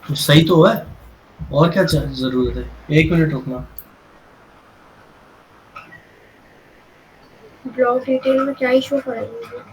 तो सही तो है, और क्या जरूरत है। 1 मिनट रुकना। ब्लॉक डिटेल में क्या इशू करेंगे?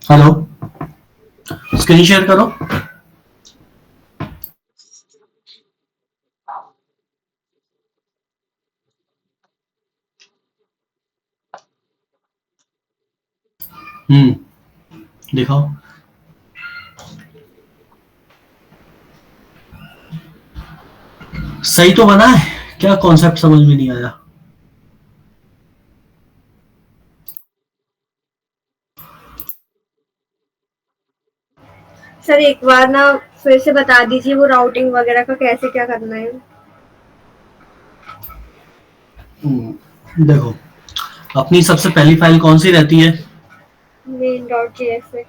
हेलो, स्क्रीन शेयर करो। दिखाओ। सही तो बना है, क्या कॉन्सेप्ट समझ में नहीं आया। सर एक बार ना फिर से बता दीजिए वो राउटिंग वगैरह का कैसे क्या करना है। देखो, अपनी सबसे पहली फाइल कौन सी रहती है? main.jsx।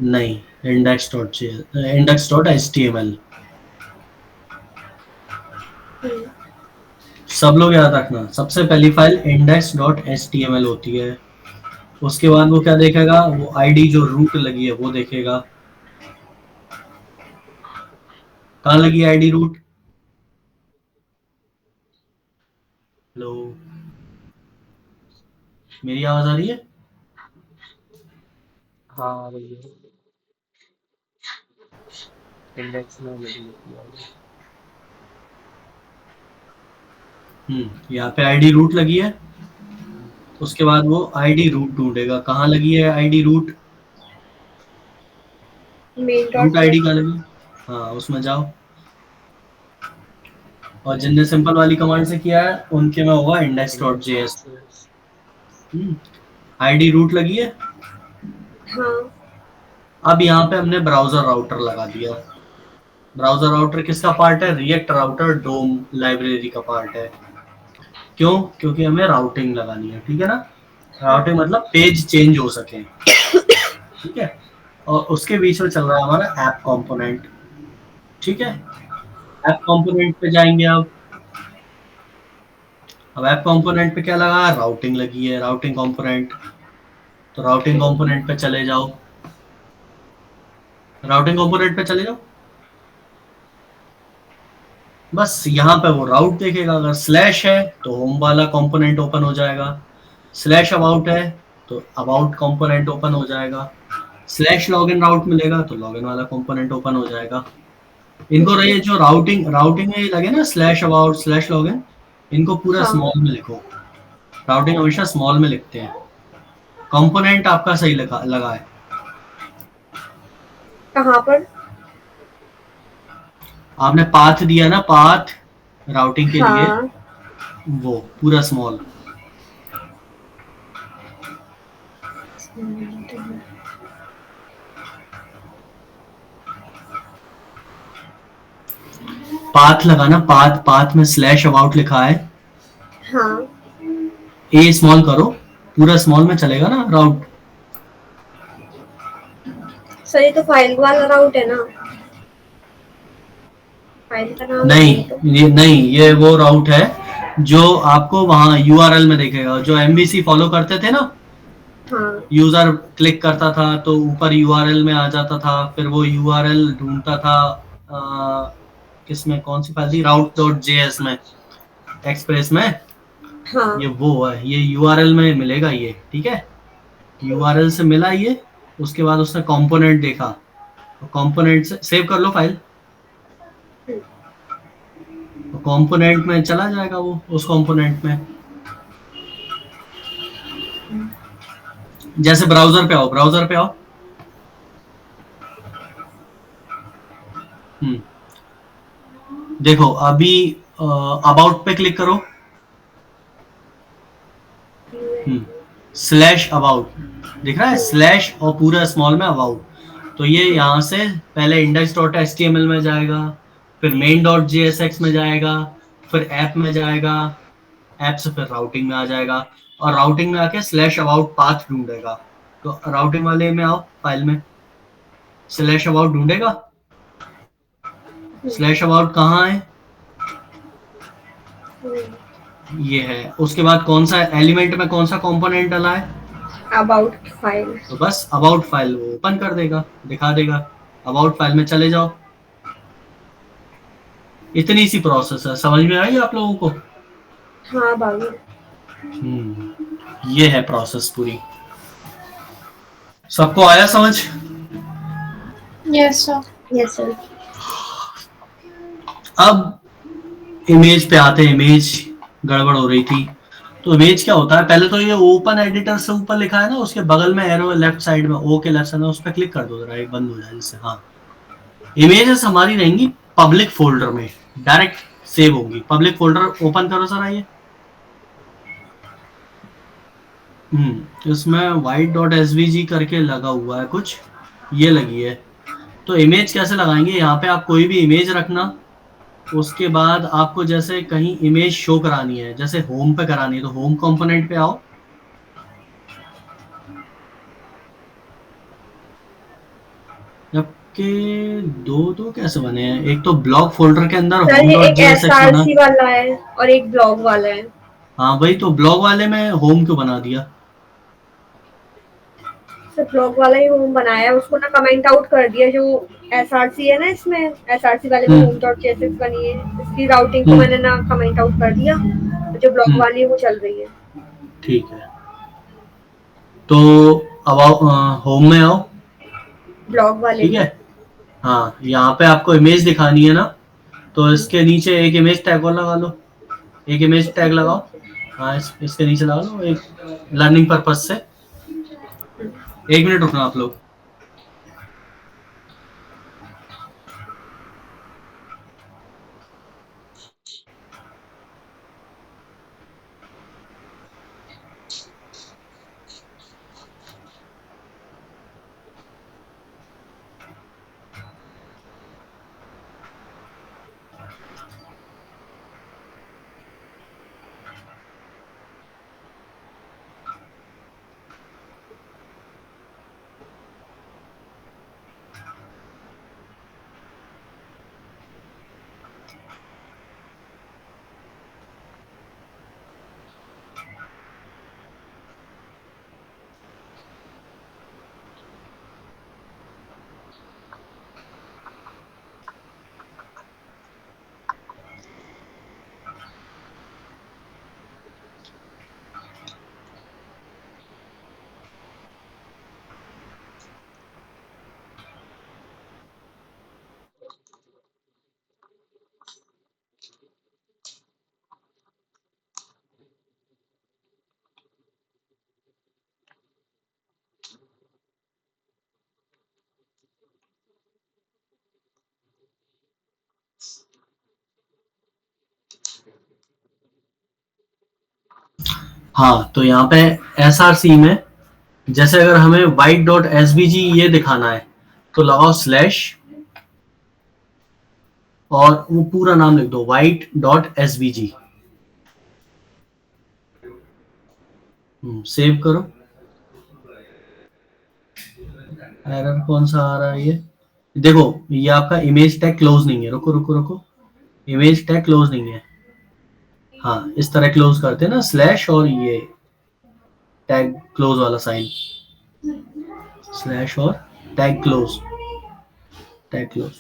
नहीं, index.html। सब लोग याद रखना, सबसे पहली फाइल index.html होती है। उसके बाद वो क्या देखेगा, वो आईडी जो रूट लगी है वो देखेगा। कहाँ लगी आईडी रूट? हेलो, मेरी आवाज आ रही है? हाँ भैया, इंडेक्स में लगी होती है। यहाँ पे आईडी रूट लगी है। उसके बाद वो आईडी रूट ढूंढेगा, कहाँ लगी है आईडी रूट। रूट आईडी कहाँ main.jsx। लगी? हाँ, उसमें जाओ। और जिनने सिंपल वाली कमांड से किया है उनके में होगा index.js। इंडेक्स आईडी रूट लगी है। हाँ। अब यहाँ पे हमने ब्राउजर राउटर लगा दिया। ब्राउजर राउटर किसका पार्ट है? रिएक्ट राउटर डोम लाइब्रेरी का पार्ट है। क्यों? क्योंकि हमें राउटिंग लगानी है, ठीक है ना। हाँ। राउटिंग मतलब पेज चेंज हो सके, ठीक है। और उसके बीच में चल रहा है हमारा ऐप कंपोनेंट, ठीक है। ऐप कंपोनेंट पे जाएंगे अब ऐप कंपोनेंट पे क्या लगा है? राउटिंग लगी है, राउटिंग कंपोनेंट। तो राउटिंग कंपोनेंट पे चले जाओ। राउटिंग कंपोनेंट पे चले जाओ। बस यहाँ पे वो राउट देखेगा, अगर स्लैश है तो होम वाला कंपोनेंट ओपन हो जाएगा। स्लैश अबाउट है तो अबाउट कंपोनेंट ओपन हो जाएगा। स्लैश लॉगिन राउट मिलेगा तो लॉगिन वाला कंपोनेंट ओपन हो जाएगा। इनको ठीक है। रही जो राउटिंग राउटिंग में लगे ना, स्लैश अबाउट स्लैश लॉगिन, इनको पूरा हाँ। स्मॉल में लिखो। राउटिंग हमेशा स्मॉल में लिखते हैं। कंपोनेंट आपका सही लगा है। कहाँ पर? आपने पाथ दिया ना, पाथ राउटिंग के लिए, हाँ। वो पूरा स्मॉल। पाथ लगाना, पाथ पाथ में स्लैश अबाउट लिखा है। हाँ। ए स्मॉल करो, पूरा स्मॉल में चलेगा ना राउट। सर ये तो फाइल वाला राउट है ना, फाइल का नाम है नहीं, ये तो। ये वो राउट है जो आपको वहां यूआरएल में देखेगा। जो एमबीसी फॉलो करते थे ना, हाँ यूजर क्लिक करता था तो ऊपर यूआरएल में आ जाता था, फिर वो यूआरएल ढूंढता था किसमें, कौन सी फाइल थी, route.js में, एक्सप्रेस में। हाँ ये वो है, ये यूआरएल में मिलेगा ये, ठीक है। यूआरएल से मिला ये, उसके बाद उसने कंपोनेंट देखा, कंपोनेंट से सेव कर लो फाइल, कंपोनेंट में चला जाएगा वो, उस कंपोनेंट में। जैसे ब्राउजर पे आओ, ब्राउजर पे आओ, देखो अभी अबाउट पे क्लिक करो, स्लैश अबाउट दिख रहा है, स्लैश और पूरा स्मॉल में अबाउट। तो ये यहाँ से पहले index.html में जाएगा, फिर main.jsx में जाएगा, फिर ऐप में जाएगा, ऐप से फिर राउटिंग में आ जाएगा, और राउटिंग में आके स्लैश अबाउट पाथ ढूंढेगा। तो राउटिंग वाले में आओ, फाइल में स्लैश अबाउट ढूंढेगा, स्लैश अबाउट कहाँ है, ये है। उसके बाद कौन सा एलिमेंट में कौन सा कंपोनेंट डाला है, अबाउट फाइल। तो बस अबाउट फाइल वो ओपन कर देगा, दिखा देगा। अबाउट फाइल में चले जाओ, इतनी सी प्रोसेस है। समझ में आई आप लोगों को? हाँ बाबू। ये है प्रोसेस पूरी। सबको आया समझ? Yes sir. Yes sir. अब इमेज पे आते हैं। इमेज गड़बड़ हो रही थी, तो इमेज क्या होता है, पहले तो ये ओपन एडिटर से ऊपर लिखा है ना, उसके बगल में एरो लेफ्ट साइड में, ओ के लेफ्ट साइड में, उस पर क्लिक कर दो जरा, एक बंद हो जाए जिससे। हाँ, इमेजेस हमारी रहेंगी पब्लिक फोल्डर में, डायरेक्ट सेव होंगी। पब्लिक फोल्डर ओपन करो जरा ये। इसमें white.svg करके लगा हुआ है कुछ, ये लगी है। तो इमेज कैसे लगाएंगे, यहाँ पे आप कोई भी इमेज रखना, उसके बाद आपको जैसे कहीं इमेज शो करानी है, जैसे होम पे करानी है, तो होम कंपोनेंट पे आओ, जबकि दो कैसे बने हैं, एक तो ब्लॉग फोल्डर के अंदर सर ये एक home.jsx बना, SRC वाला है और एक ब्लॉग वाला है। हाँ वही तो, ब्लॉग वाले में होम क्यों बना दिया? सर ब्लॉग वाला ही होम बनाया है, उसको ना कमेंट आउट कर दिया। जो SRC है ना, इसमें SRC वाले में home.jsx बनी है, इसकी राउटिंग को मैंने ना कमेंट आउट कर दिया, जो ब्लॉग वाली है वो चल रही है। ठीक है, तो अब होम में आओ, ब्लॉग वाले, ठीक है। हाँ, यहाँ पे आपको इमेज दिखानी है ना, तो इसके नीचे एक इमेज टैग और लगा लो, एक इमेज टैग लगाओ। हाँ, इसके नीचे लगा लो, एक लर्निंग पर्पज से। एक मिनट रुकना आप लोग। हाँ, तो यहाँ पे SRC में जैसे अगर हमें white.svg ये दिखाना है, तो लगाओ स्लैश और वो पूरा नाम लिख दो, white.svg। सेव करो। एरर कौन सा आ रहा है ये देखो, ये आपका इमेज टैग क्लोज नहीं है। रुको रुको रुको, इमेज टैग क्लोज नहीं है। हाँ, इस तरह क्लोज करते हैं ना, स्लैश और ये टैग क्लोज वाला साइन, स्लैश और tag close, tag close,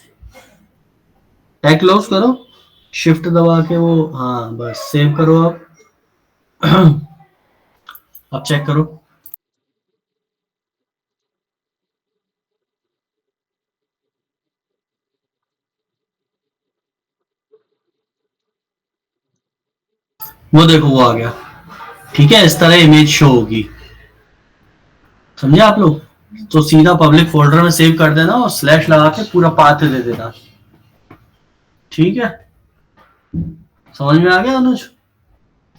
tag close करो, शिफ्ट दबा के वो, हाँ बस सेव करो आप। अब चेक करो, वो देखो वो आ गया। ठीक है, इस तरह इमेज शो होगी, समझे आप लोग? तो सीधा पब्लिक फोल्डर में सेव कर देना और स्लैश लगा के पूरा पाथ दे देना। ठीक है, समझ में आ गया अनुज?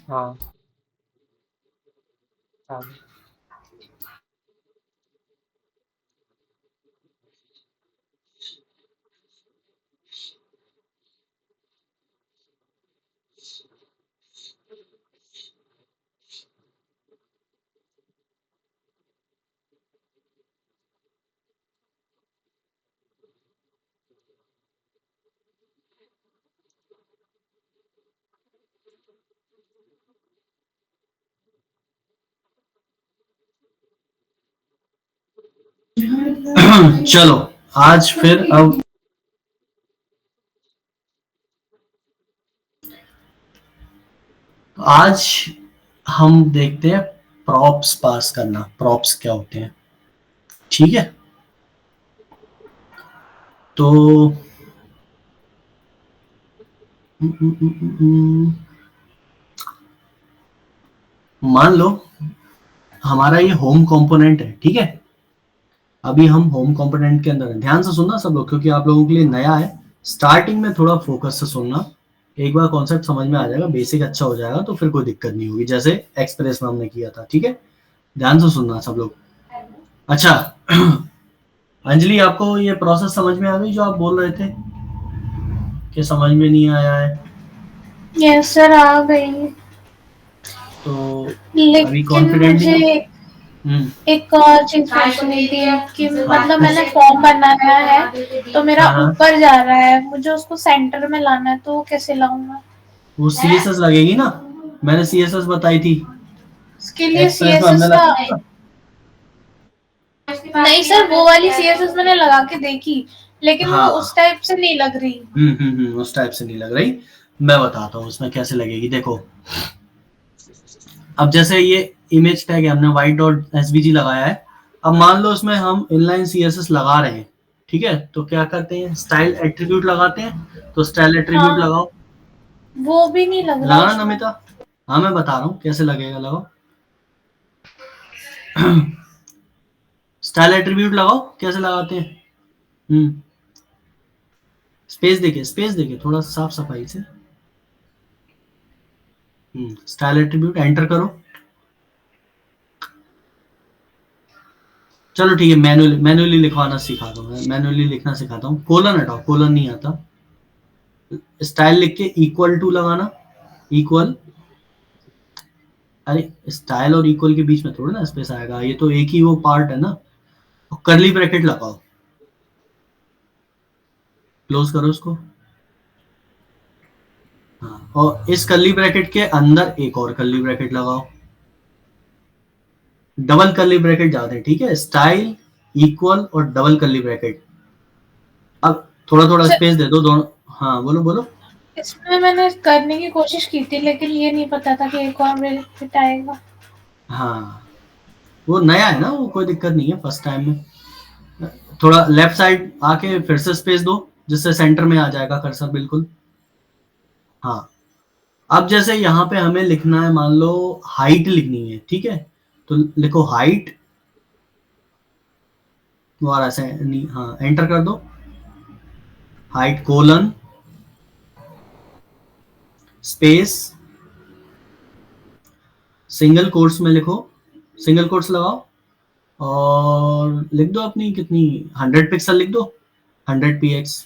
हाँ हाँ चलो आज फिर अब आज हम देखते हैं प्रॉप्स पास करना, प्रॉप्स क्या होते हैं। ठीक है, तो मान लो हमारा ये होम कंपोनेंट है। ठीक है, अभी हम होम कंपोनेंट के अंदर हैं। ध्यान से सुनना सब लोग, क्योंकि आप लोगों के लिए नया है। स्टार्टिंग में थोड़ा फोकस से सुनना, एक बार कॉन्सेप्ट समझ में आ जाएगा, बेसिक अच्छा हो जाएगा तो फिर कोई दिक्कत नहीं होगी, जैसे एक्सप्रेस में हमने किया था। ठीक है, ध्यान से सुनना सब लोग। अच्छा अंजलि, आपको ये प्रोसेस समझ में आ गई जो आप बोल रहे थे कि समझ में नहीं आया है? यस सर, आ गई। तो लेकिन अभी कॉन्फिडेंट मुझे एक और चीज पूछनी थी कि मतलब मैंने फॉर्म बनाया है तो मेरा ऊपर जा रहा है, मुझे उसको सेंटर में लाना है, तो वो कैसे लाऊंगा? वो सीएसएस लगेगी ना, मैंने सीएसएस बताई थी। उसके लिए सीएसएस का नहीं सर, वो वाली सीएसएस मैंने लगा के देखी, लेकिन वो उस टाइप से नहीं लग रही। उस टाइप से नहीं लग रही। मैं बताता हूँ उसमें कैसे लगेगी। देखो, अब जैसे ये इमेज टैग है, हमने white.svg लगाया है। अब मान लो उसमें हम इनलाइन सीएसएस लगा रहे हैं। ठीक है, तो क्या करते हैं, स्टाइल एट्रीब्यूट लगाते हैं। तो स्टाइल एट्रीब्यूट लगाओ। वो भी नहीं लग रहा लगा नमिता? हाँ मैं बता रहा हूँ कैसे लगेगा, लगाओ। स्टाइल एट्रीब्यूट लगाओ, कैसे लगाते हैं? स्पेस देके थोड़ा साफ सफाई से। स्टाइल एट्रीब्यूट एंटर करो। चलो ठीक है, मैनुअली लिखवाना सिखाता हूँ, मैनुअली लिखना सिखाता हूँ। कोलन हटाओ, कोलन नहीं आता। स्टाइल लिख के इक्वल टू लगाना, इक्वल। अरे स्टाइल और इक्वल के बीच में थोड़ा ना स्पेस आएगा, ये तो एक ही वो पार्ट है ना। कर्ली ब्रैकेट लगाओ, क्लोज करो उसको। हाँ, और इस कर्ली ब्रैकेट के अंदर एक और कर्ली ब्रैकेट लगाओ। डबल कर्ली ब्रैकेट जाते हैं। ठीक है, स्टाइल इक्वल और डबल कर्ली ब्रैकेट। अब थोड़ा थोड़ा स्पेस दे दो दोनों। हाँ बोलो बोलो। इसमें मैंने करने की कोशिश की थी, लेकिन ये नहीं पता था कि एक और ब्रैकेट आएगा। हाँ वो नया है ना, वो कोई दिक्कत नहीं है फर्स्ट टाइम में। थोड़ा लेफ्ट साइड आके फिर से स्पेस दो, जिससे सेंटर में आ जाएगा कर्सर बिल्कुल। हाँ, अब जैसे यहाँ पे हमें लिखना है, मान लो हाइट लिखनी है। ठीक है, तो लिखो हाइट, दोबारा से नहीं, हाँ एंटर कर दो। Height colon space, single quotes में लिखो, सिंगल कोट्स लगाओ और लिख दो अपनी कितनी, 100 पिक्सल लिख दो, 100 px।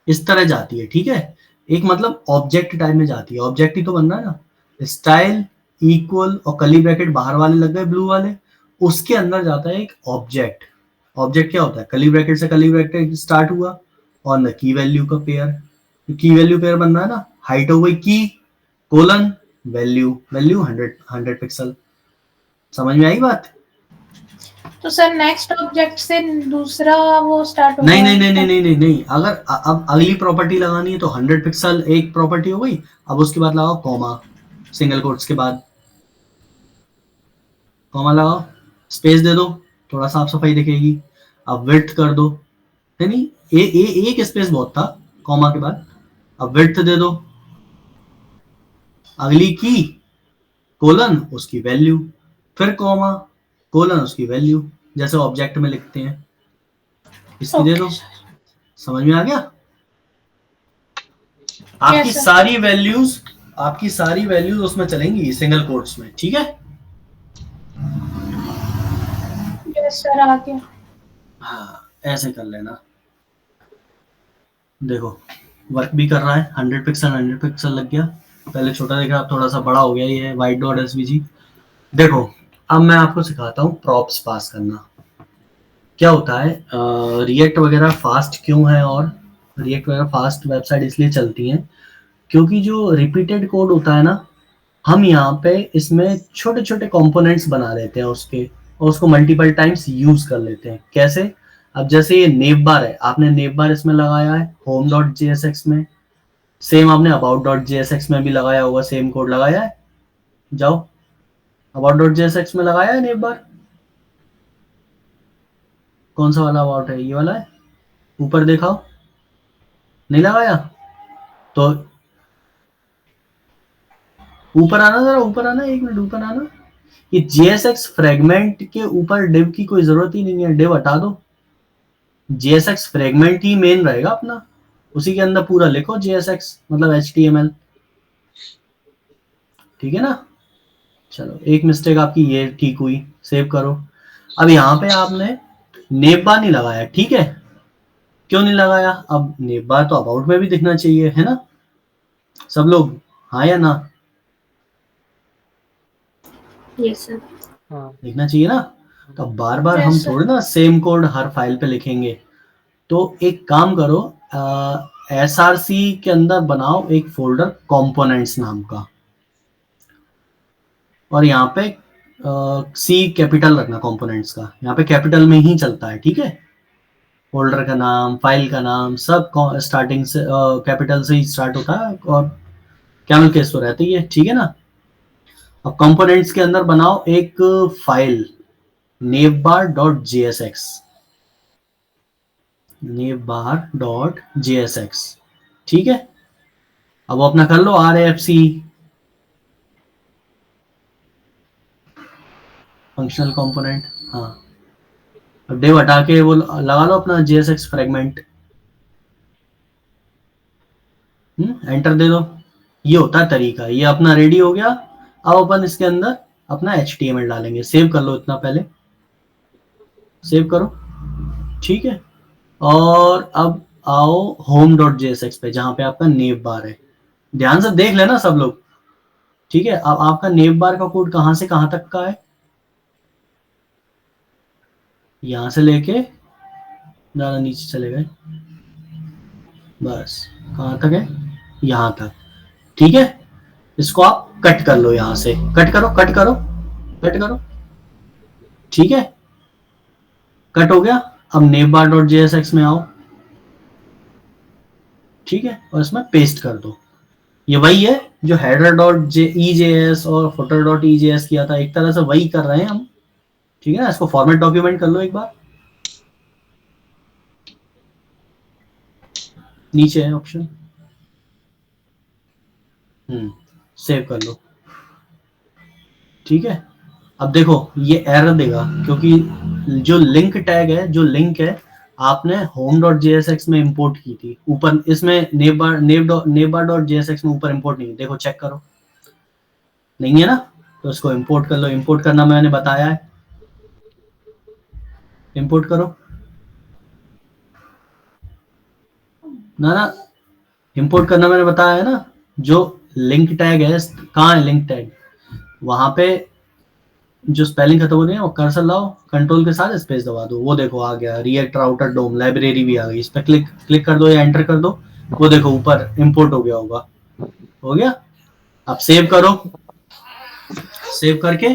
इस तरह जाती है। ठीक है, एक मतलब ऑब्जेक्ट टाइप में जाती है। ऑब्जेक्ट ही तो बन रहा है ना। स्टाइल इक्वल और कर्ली ब्रैकेट बाहर वाले लग गए ब्लू वाले, उसके अंदर जाता है एक ऑब्जेक्ट। ऑब्जेक्ट क्या होता है, कर्ली ब्रैकेट से कर्ली ब्रैकेट स्टार्ट हुआ और न की वैल्यू का पेयर। की वैल्यू पेयर बन रहा है ना, हाइट हो गई की कोलन वैल्यू, वैल्यू 100 पिक्सल। समझ में आई बात? तो सर नेक्स्ट ऑब्जेक्ट से दूसरा वो स्टार्ट होगा? नहीं नहीं नहीं नहीं नहीं नहीं नहीं, अगर अब अगली प्रॉपर्टी लगानी है तो 100 पिक्सल एक प्रॉपर्टी हो गई। अब उसके बाद लगाओ कॉमा, सिंगल कोट्स के बाद कॉमा लगाओ, स्पेस दे दो, थोड़ा साफ सफाई दिखेगी। अब विड्थ कर दो, नहीं एक स्पेस बहुत था कॉमा के बाद। अब विड्थ दे दो, अगली की कोलन उसकी वैल्यू, फिर कॉमा कोलन उसकी वैल्यू, जैसे ऑब्जेक्ट में लिखते हैं इसकी दे दो। समझ में आ गया? आपकी सारी वैल्यूज उसमें चलेंगी सिंगल कोट्स में, ठीक है? यस सर, आ गया। हाँ, ऐसे कर लेना। देखो वर्क भी कर रहा है, 100 पिक्सल लग गया। पहले छोटा दिखा, अब थोड़ा सा बड़ा हो गया। ये वाइट डॉट एसवीजी। देखो अब मैं आपको सिखाता हूँ प्रॉप्स पास करना। क्या होता है, रिएक्ट वगैरह फास्ट क्यों है, और रिएक्ट वगैरह फास्ट वेबसाइट इसलिए चलती हैं क्योंकि जो रिपीटेड कोड होता है ना, हम यहाँ पे इसमें छोटे छोटे कंपोनेंट्स बना लेते हैं उसके, और उसको मल्टीपल टाइम्स यूज कर लेते हैं। कैसे? अब जैसे ये नेव बार है, आपने नेव बार इसमें लगाया है home.jsx में, सेम आपने about.jsx में भी लगाया होगा, सेम कोड लगाया है। जाओ about.jsx में लगाया है नेव बार। कौन सा वाला about है? ये वाला है, ऊपर दिखाओ। नहीं लगाया तो ऊपर आना, जरा ऊपर आना, 1 मिनट ऊपर आना। ये JSX फ्रेगमेंट के ऊपर डिव की कोई जरूरत ही नहीं है, डिव हटा दो। JSX फ्रेगमेंट ही मेन रहेगा अपना, उसी के अंदर पूरा लिखो JSX मतलब HTML, ठीक है ना? चलो एक मिस्टेक आपकी ये ठीक हुई, सेव करो। अब यहाँ पे आपने नेव बार नहीं लगाया, ठीक है? क्यों नहीं लगाया? अब नेव बार तो अबाउट में भी दिखना चाहिए, है ना? सब लोग हाँ या ना? Yes sir. हाँ दिखना चाहिए ना? तो अब बार बार Yes, हम sir. थोड़े ना सेम कोड हर फाइल पे लिखेंगे। तो एक काम करो, SRC के अंदर बनाओ एक फोल्डर कंपोनेंट्स नाम का, और यहाँ पे C कैपिटल रखना कंपोनेंट्स का, यहाँ पे कैपिटल में ही चलता है, ठीक है? फोल्डर का नाम, फाइल का नाम सब स्टार्टिंग से कैपिटल से ही स्टार्ट होता है, और कैमल केस तो रहती है, ठीक है ना? अब कंपोनेंट्स के अंदर बनाओ एक फाइल navbar.jsx, navbar.jsx, ठीक है? अब अपना कर लो RAFC फंक्शनल कंपोनेंट। हाँ, अब डिव हटा के वो लगा लो अपना JSX फ्रेगमेंट, एंटर दे दो। ये होता है तरीका, ये अपना रेडी हो गया। अब अपन इसके अंदर अपना HTML डालेंगे। सेव कर लो, इतना पहले सेव करो, ठीक है? और अब आओ home.jsx पे, जहां पे आपका नेव बार है। ध्यान से देख लेना सब लोग, ठीक है? अब आपका नेव बार का कोड कहां से कहां तक का है? यहां से लेके ज्यादा नीचे चले गए, बस कहां तक है? यहां तक, ठीक है? इसको आप कट कर लो, यहां से कट करो, कट करो, कट करो, ठीक है? कट हो गया। अब navbar.jsx में आओ, ठीक है? और इसमें पेस्ट कर दो। ये वही है जो header.ejs और footer.ejs किया था, एक तरह से वही कर रहे हैं हम, ठीक है ना? इसको फॉर्मेट डॉक्यूमेंट कर लो एक बार, नीचे है ऑप्शन, सेव कर लो, ठीक है? अब देखो ये एरर देगा क्योंकि जो लिंक टैग है, जो लिंक है आपने home.jsx में इंपोर्ट की थी, ऊपर इसमें navbar.jsx में ऊपर इंपोर्ट नहीं है। देखो चेक करो, नहीं है ना? तो इसको इंपोर्ट कर लो। इंपोर्ट करना मैंने बताया है, इंपोर्ट करो ना, इंपोर्ट करना मैंने बताया है ना? जो लिंक टैग है, कहाँ है लिंक टैग? वहां पे जो स्पेलिंग खत्म हो रही है वो कर्सर लाओ, कंट्रोल के साथ स्पेस दबा दो, वो देखो आ गया रिएक्ट राउटर डोम लाइब्रेरी भी आ गई। इस पर क्लिक कर दो या एंटर कर दो, वो देखो ऊपर इंपोर्ट हो गया होगा। हो गया? अब सेव करो, सेव करके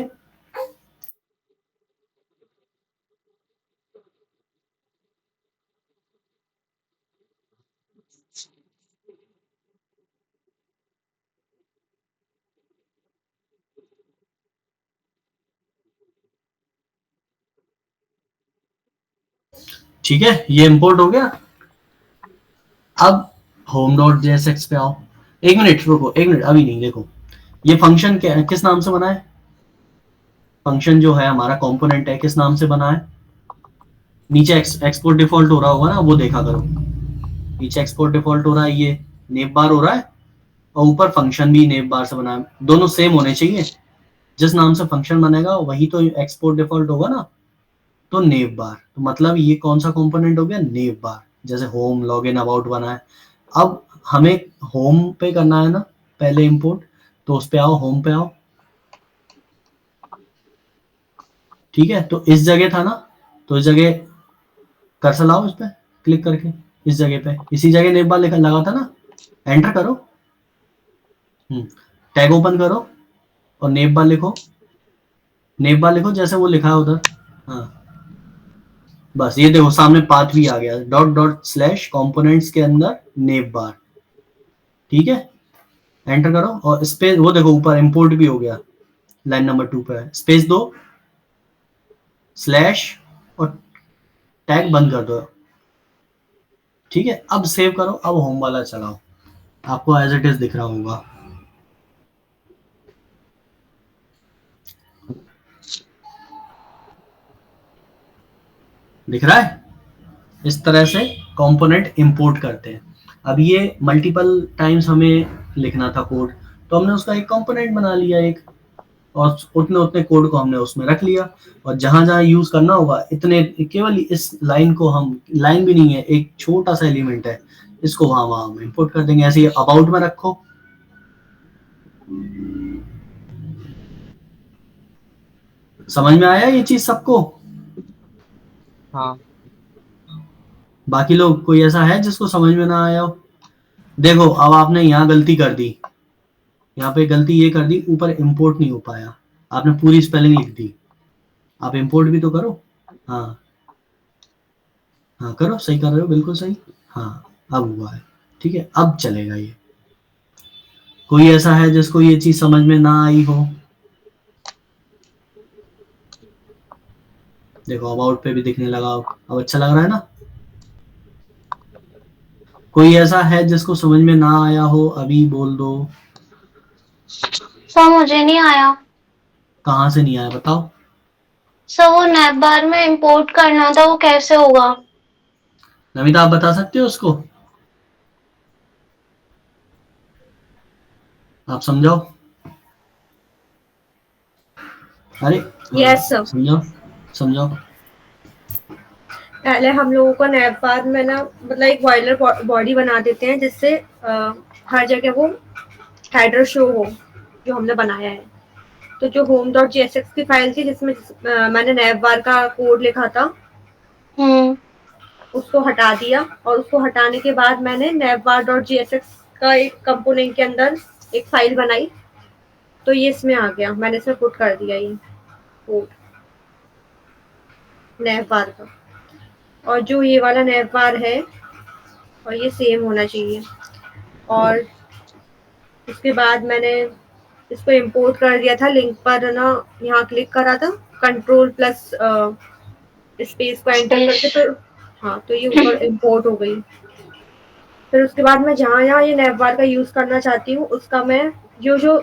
ठीक है, ये इंपोर्ट हो गया। अब होम डॉट जेएसएक्स पे आओ। एक मिनट रुको, एक मिनट, अभी नहीं, देखो ये फंक्शन क्या है, किस नाम से बना है? फंक्शन जो है हमारा कंपोनेंट है, किस नाम से बना है? नीचे एक्सपोर्ट डिफॉल्ट हो रहा होगा ना, वो देखा करो। नीचे एक्सपोर्ट डिफॉल्ट हो रहा है, ये नेव बार हो रहा है, और ऊपर फंक्शन भी नेव बार से बना है। दोनों सेम होने चाहिए, जिस नाम से फंक्शन बनेगा वही तो एक्सपोर्ट डिफॉल्ट होगा ना। तो नेव बार, तो मतलब ये कौन सा कंपोनेंट हो गया? नेव बार। जैसे होम, लॉगिन, अबाउट बना है। अब हमें होम पे करना है ना पहले इंपोर्ट, तो उस पे आओ, होम पे आओ। ठीक है, तो इस जगह था ना, तो इस जगह कर्सर लाओ, इस पे क्लिक करके, इस जगह पे, इसी जगह नेव बार लिखा लगा था ना, एंटर करो। टैग ओपन करो और नेव बार लिखो, नेव बार लिखो जैसे वो लिखा है उधर। हाँ, बस ये देखो सामने पाथ भी आ गया, डॉट डॉट स्लैश कंपोनेंट्स के अंदर नेव बार। ठीक है, एंटर करो और स्पेस, वो देखो ऊपर इंपोर्ट भी हो गया, लाइन नंबर 2 पे है। स्पेस दो, स्लैश और टैग बंद कर दो। ठीक है, अब सेव करो, अब होम वाला चलाओ, आपको एज इट इज दिख रहा होगा। दिख रहा है? इस तरह से कंपोनेंट इंपोर्ट करते हैं। अब ये मल्टीपल टाइम्स हमें लिखना था कोड, तो हमने उसका एक कंपोनेंट बना लिया एक, और उतने उतने कोड को हमने उसमें रख लिया, और जहां जहां यूज करना होगा इतने, केवल इस लाइन को, हम लाइन भी नहीं है, एक छोटा सा एलिमेंट है, इसको वहां वहां इंपोर्ट कर देंगे। ऐसे ही अबाउट में रखो। समझ में आया ये चीज सबको? हाँ। बाकी लोग कोई ऐसा है जिसको समझ में ना आया हो? देखो अब आपने यहाँ गलती कर दी, यहाँ पे गलती ये कर दी, ऊपर इंपोर्ट नहीं हो पाया, आपने पूरी स्पेलिंग लिख दी। आप इंपोर्ट भी तो करो। हाँ हाँ, करो, सही कर रहे हो, बिल्कुल सही। हाँ, अब हुआ है। ठीक है, अब चलेगा ये। कोई ऐसा है जिसको ये चीज समझ में ना आई हो? देखो अबाउट पे भी दिखने लगा, अब अच्छा लग रहा है ना? कोई ऐसा है जिसको समझ में ना आया हो? अभी बोल दो। सर मुझे नहीं आया। कहाँ से नहीं आया बताओ? सर वो नैप बार में इंपोर्ट करना था, वो कैसे होगा? नमिता, आप बता सकते हो उसको? आप समझाओ। अरे यस सर। समझाओ, समझाओ। पहले हम लोगों को नैप बार में ना, मतलब एक बॉयलर बॉडी बना देते हैं जिससे हर जगह वो हेडर शो हो जो हमने बनाया है। तो जो होम डॉट जेएसएक्स की फाइल थी जिसमें मैंने नैप बार का कोड लिखा था, उसको हटा दिया, और उसको हटाने के बाद मैंने नैप बार डॉट जेएसएक्स का एक कंपोनेंट के अंदर एक फाइल बनाई, तो ये इसमें आ गया, मैंने इसमें पुट कर दिया ये कोड नैप बार का। और जो ये वाला नैप बार है, और ये सेम होना चाहिए। और उसके बाद मैंने इसको इंपोर्ट कर दिया था, लिंक पर ना यहाँ क्लिक करा था, कंट्रोल प्लस स्पेस को एंटर करके, तो हाँ, तो ये ऊपर इंपोर्ट हो गई। फिर उसके बाद मैं जहाँ जहाँ ये नैप बार का यूज करना चाहती हूँ उसका मैं जो जो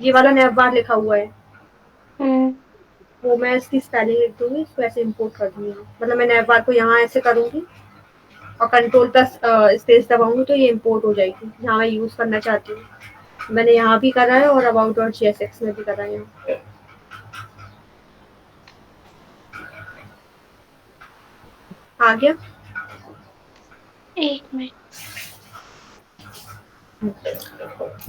ये वाला नैप बार लिखा हुआ है वो मैं इसकी स्पेलिंग लिख दूंगी, इसको ऐसे इंपोर्ट कर दूंगी। मतलब मैं नैप बार को यहाँ ऐसे करूंगी और कंट्रोल प्लस स्पेस दबाऊंगी तो ये इंपोर्ट हो जाएगी जहाँ मैं यूज करना चाहती हूँ। मैंने यहाँ भी करा है और अबाउट डॉट जेएसएक्स में भी करा है। आ गया? एक मिनट।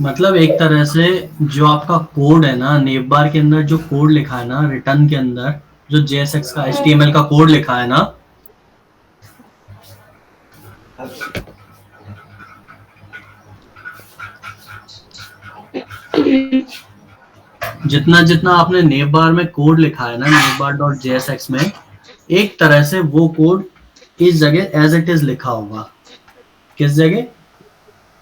मतलब एक तरह से जो आपका कोड है ना, नेव बार के अंदर जो कोड लिखा है ना, रिटर्न के अंदर जो जेएसएक्स का एचटीएमएल का कोड लिखा है ना, जितना जितना आपने नेव बार में कोड लिखा है ना, नेव बार डॉट जेएसएक्स में, एक तरह से वो कोड इस जगह एज इट इज लिखा होगा। किस जगह?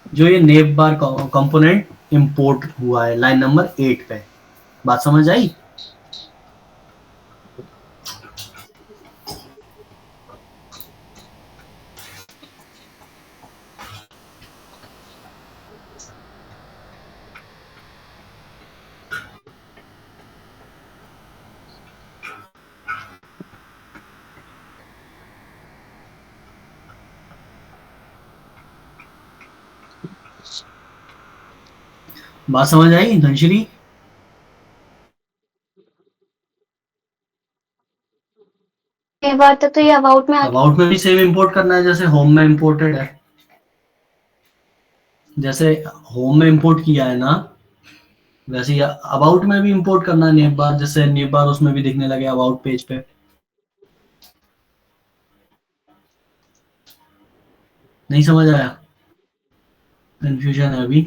जो ये नेव बार कंपोनेंट इंपोर्ट हुआ है लाइन नंबर 8 पे। बात समझ आई? बात समझ आई धनश्री? ये बात तो ये अबाउट में अबाउट में भी सेम इंपोर्ट करना है जैसे होम में इंपोर्टेड है। जैसे होम में इंपोर्ट किया है ना, वैसे ही अबाउट में भी इंपोर्ट करना है नेम बार, जैसे नेम बार उसमें भी दिखने लगे अबाउट पेज पे। नहीं समझ आया? कंफ्यूजन है अभी?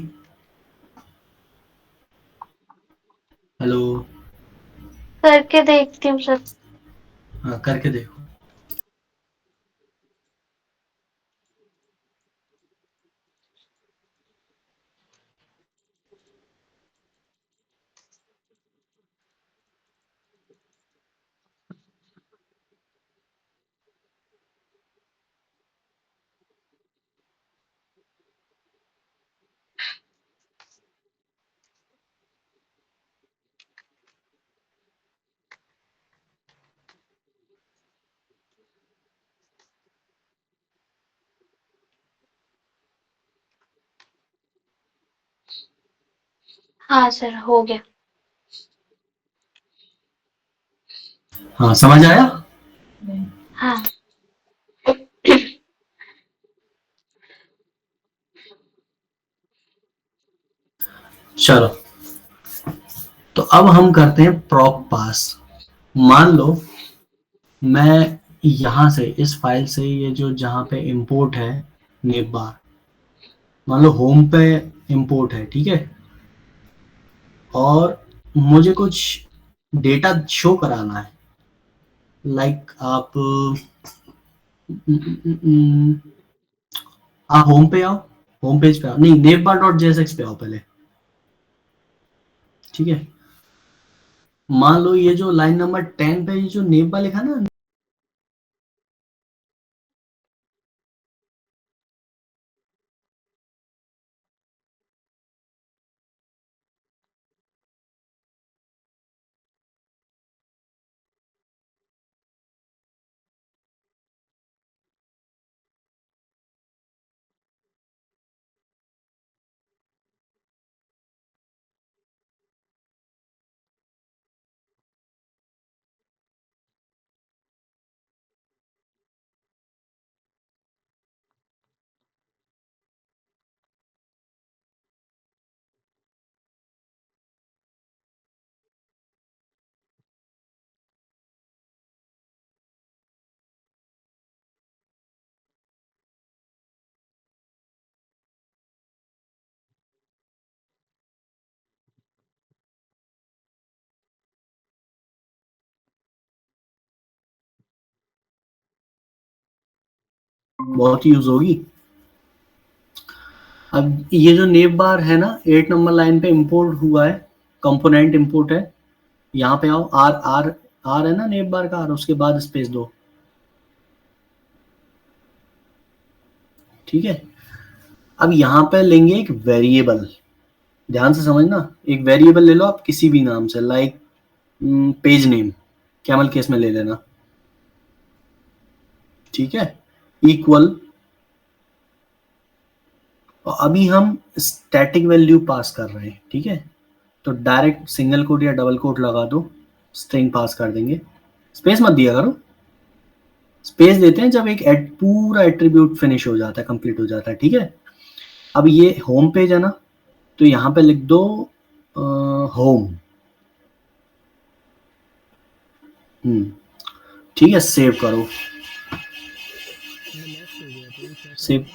हेलो? करके देखती हूँ सर। हाँ करके देखो। हाँ सर हो गया। हाँ समझ आया? हाँ चलो, तो अब हम करते हैं प्रॉप पास। मान लो मैं यहां से इस फाइल से ये जो जहां पे इंपोर्ट है नेम बार, मान लो होम पे इंपोर्ट है, ठीक है, और मुझे कुछ डेटा शो कराना है। लाइक आप आप होम पे आओ, होम पेज पे आओ, नहीं navbar.jsx पे आओ पहले, ठीक है। मान लो ये जो लाइन नंबर 10 पे ये जो navbar लिखा ना, बहुत यूज होगी। अब ये जो नेव बार है ना 8 नंबर लाइन पे इंपोर्ट हुआ है, कंपोनेंट इंपोर्ट है। यहाँ पे आओ, आर आर आर है ना नेव बार का आर, उसके बाद स्पेस दो, ठीक है। अब यहाँ पे लेंगे एक वेरिएबल, ध्यान से समझना, एक वेरिएबल ले लो आप किसी भी नाम से, like page name, camel case में ले लेना, ठीक है, इक्वल। और अभी हम स्टैटिक वैल्यू पास कर रहे हैं, ठीक है, तो डायरेक्ट सिंगल कोट या डबल कोट लगा दो, स्ट्रिंग पास कर देंगे, स्पेस मत दिया करो। स्पेस देते हैं जब एक पूरा एट्रीब्यूट फिनिश हो जाता है, कंप्लीट हो जाता है, ठीक है। अब ये होम पेज है ना, तो यहाँ पे लिख दो होम, ठीक है, सेव करो। सेव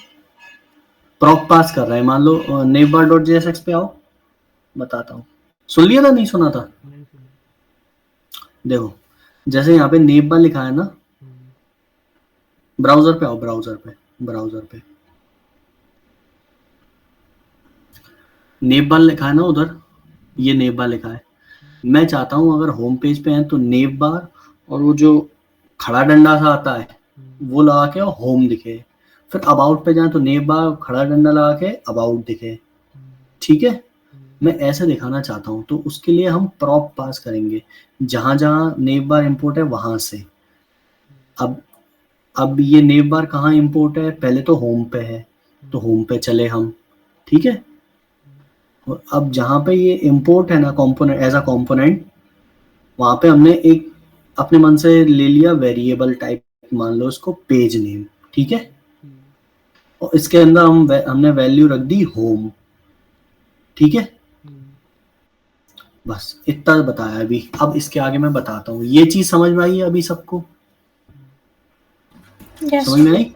प्रॉप पास कर रहे हैं, मान लो navbar.jsx पे आओ, बताता हूँ। सुन लिया था, नहीं सुना था? देखो जैसे यहाँ पे नेवबार लिखा है ना, ब्राउजर पे आओ, ब्राउजर पे नेवबार लिखा है ना उधर, ये नेवबार लिखा है। मैं चाहता हूँ अगर होम पेज पे हैं तो नेवबार और वो जो खड़ा डंडा सा आता है वो लगा के और होम दिखे, फिर अबाउट पे जाए तो नेवबार खड़ा डंडा लगा के अबाउट दिखे, ठीक है। मैं ऐसे दिखाना चाहता हूँ, तो उसके लिए हम प्रॉप पास करेंगे, जहां जहां नेव बार इंपोर्ट है वहां से। अब ये नेव बार कहाँ इंपोर्ट है, पहले तो होम पे है, तो होम पे चले हम, ठीक है। और अब जहाँ पे ये इम्पोर्ट है ना कंपोनेंट एज अ कंपोनेंट, वहाँ पे हमने एक अपने मन से ले लिया वेरिएबल टाइप, मान लो इसको पेज नेम, ठीक है। और इसके अंदर हमने वैल्यू रख दी होम, ठीक है। बस इतना बताया अभी। अब इसके आगे मैं बताता हूँ। ये चीज समझ में आई है अभी सबको? यस समझ में आई?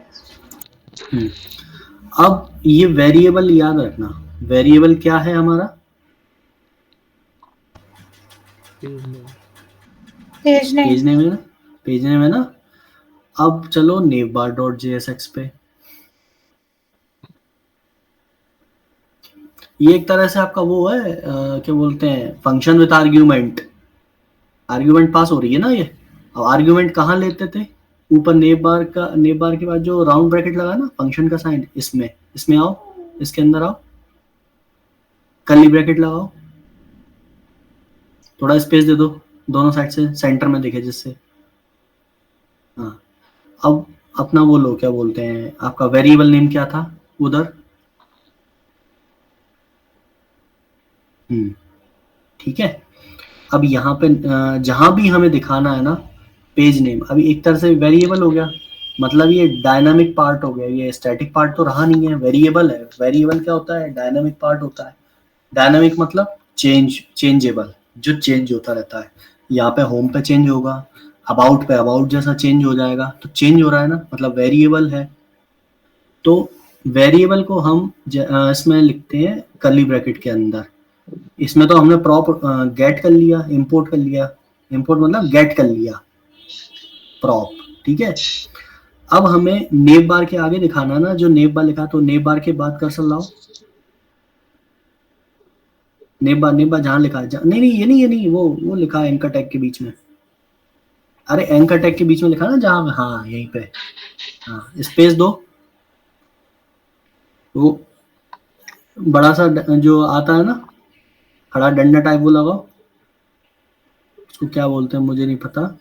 अब ये वेरिएबल याद रखना, वेरिएबल क्या है हमारा? Page name. पेज नेम है ना, पेज नेम है ना। अब चलो नेवबार डॉट जेएसएक्स पे। ये एक तरह से आपका वो है क्या बोलते हैं, function with argument. Argument pass हो रही है ना ये। अब आर्ग्यूमेंट कहाँ लेते थे? ऊपर नेव बार के बाद जो राउंड ब्रैकेट लगा ना फंक्शन का साइन, इसमें आओ, इसके अंदर आओ, कर्ली ब्रैकेट लगाओ, थोड़ा स्पेस दे दो दोनों साइड से, सेंटर में दिखे जिससे। हाँ, अब अपना वो लो, क्या बोलते हैं, आपका वेरिएबल नेम क्या था उधर? ठीक है। अब यहाँ पे जहां भी हमें दिखाना है ना पेज नेम, अभी एक तरह से वेरिएबल हो गया, मतलब ये डायनामिक पार्ट हो गया, ये स्टैटिक पार्ट तो रहा नहीं है, वेरिएबल है। वेरिएबल क्या होता है? डायनामिक पार्ट होता है। डायनामिक मतलब चेंजेबल, जो चेंज होता रहता है। यहाँ पे होम पे चेंज होगा, अबाउट पे अबाउट जैसा चेंज हो जाएगा, तो चेंज हो रहा है ना, मतलब वेरिएबल है। तो वेरिएबल को हम इसमें लिखते हैं कर्ली ब्रैकेट के अंदर। इसमें तो हमने प्रॉप गेट कर लिया, इंपोर्ट कर लिया, इंपोर्ट मतलब गेट कर लिया प्रॉप, ठीक है। अब हमें नेव बार के आगे दिखाना ना, जो नेव बार लिखा, तो नेव बार के बाद कर्सर लाओ, नेव बार जहां लिखा है, नहीं ये नहीं वो लिखा है एंकर टैग के बीच में। अरे एंकर टैग के बीच में लिखा ना जहां, हाँ यहीं पे, हाँ स्पेस दो। वो बड़ा सा जो आता है ना खड़ा डंडा टाइप, वो लगाओ, उसको क्या बोलते हैं मुझे नहीं पता,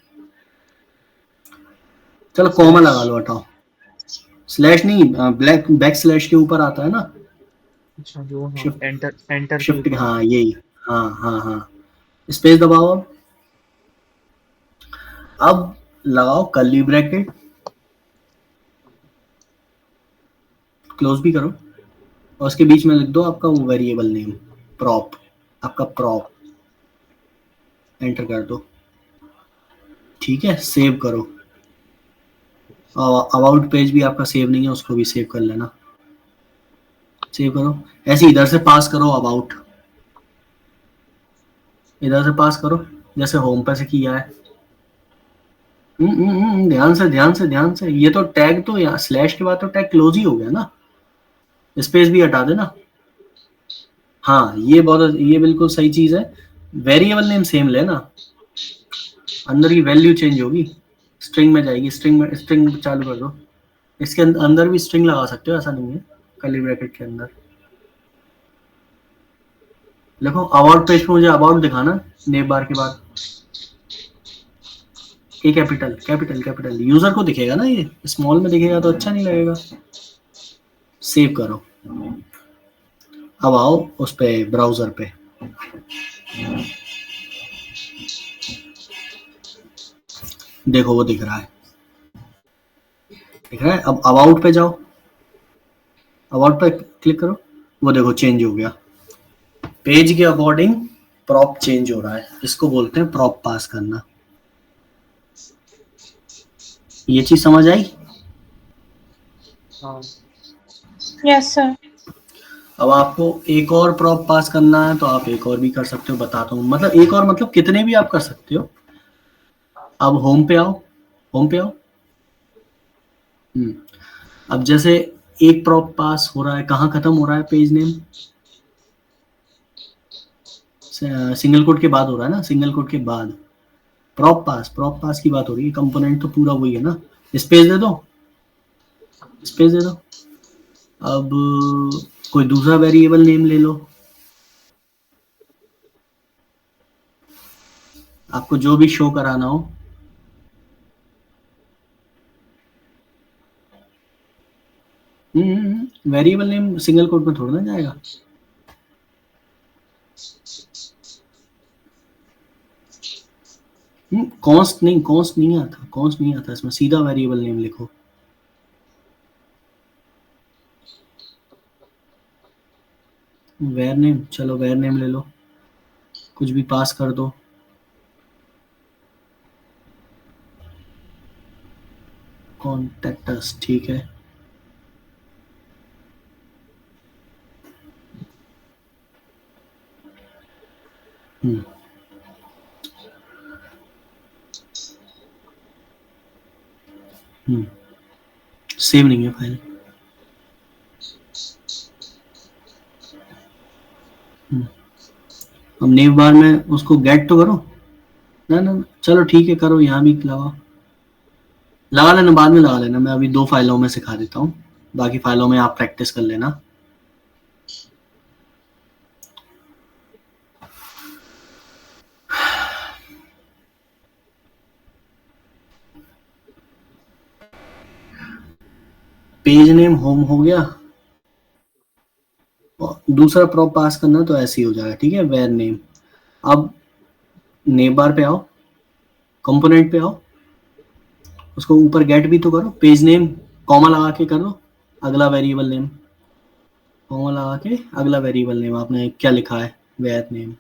चलो कॉमा लगा लो, हटाओ। स्लैश नहीं, ब्लैक बैक स्लैश के ऊपर आता है ना। अच्छा जो, हाँ, शिफ्ट एंटर के शिफ्ट, ऊपर। हाँ यही, हाँ स्पेस दबाओ। अब लगाओ कर्ली ब्रैकेट, क्लोज भी करो, और उसके बीच में लिख दो आपका वो वेरिएबल नेम प्रॉप, आपका प्रॉप, एंटर कर दो, ठीक है। सेव करो। अबाउट पेज भी आपका सेव नहीं है, उसको भी सेव कर लेना। सेव करो, ऐसे इधर से पास करो अबाउट, इधर से पास करो जैसे होम पे से किया है। ध्यान से ये तो टैग, तो यहाँ स्लैश के बाद तो टैग क्लोज ही हो गया ना, स्पेस भी हटा देना। हाँ ये बिल्कुल सही चीज है। वेरिएबल नेम सेम लेना, अंदर की वैल्यू चेंज होगी, स्ट्रिंग में जाएगी, स्ट्रिंग चालू कर दो। इसके अंदर भी स्ट्रिंग लगा सकते हो, ऐसा नहीं है, कर्ली ब्रैकेट के अंदर। देखो अबाउट पेज पे मुझे अबाउट दिखाना, नेम बार के बाद ए कैपिटल यूजर को दिखेगा ना, ये स्मॉल में दिखेगा तो अच्छा नहीं लगेगा। सेव करो। अब आओ उस पे ब्राउजर पे, देखो वो दिख रहा है, अब अबाउट पे जाओ, अबाउट पे क्लिक करो, वो देखो चेंज हो गया, पेज के अकॉर्डिंग प्रॉप चेंज हो रहा है, इसको बोलते हैं प्रॉप पास करना। ये चीज समझ आई? हाँ। Yes sir. अब आपको एक और प्रॉप पास करना है तो आप एक और भी कर सकते हो, बताता हूँ, मतलब एक और मतलब कितने भी आप कर सकते हो। अब होम पे आओ, होम पे आओ। अब जैसे एक प्रॉप पास हो रहा है, कहाँ खत्म हो रहा है पेज नेम? सिंगल कोट के बाद हो रहा है ना, सिंगल कोट के बाद प्रॉप पास की बात हो रही है, कंपोनेंट तो पूरा वही है ना। स्पेस दे दो, स्पेस दे दो। अब कोई दूसरा वेरिएबल नेम ले लो, आपको जो भी शो कराना हो। वेरिएबल नेम सिंगल कोट में थोड़ा ना जाएगा। कॉन्स्ट नहीं आता इसमें, सीधा वेरिएबल नेम लिखो। वेर नेम, चलो वेर नेम ले लो, कुछ भी पास कर दो। कॉन्टेक्टस, ठीक है। सेव नहीं है फाइल। अब नेम बार में उसको गेट तो करो। ना चलो ठीक है, करो, यहाँ भी लगा लेना, बाद में लगा लेना। मैं अभी 2 फाइलों में सिखा देता हूँ, बाकी फाइलों में आप प्रैक्टिस कर लेना। पेज नेम होम हो गया, दूसरा प्रॉप पास करना तो ऐसे ही हो जाएगा, ठीक है, वेर नेम। अब नेम बार पे आओ, कंपोनेंट पे आओ, उसको ऊपर गेट भी तो करो, पेज नेम कॉमा लगा के कर लो, अगला वेरिएबल नेम, कॉमा लगा के अगला वेरिएबल नेम आपने क्या लिखा है, वेर नेम,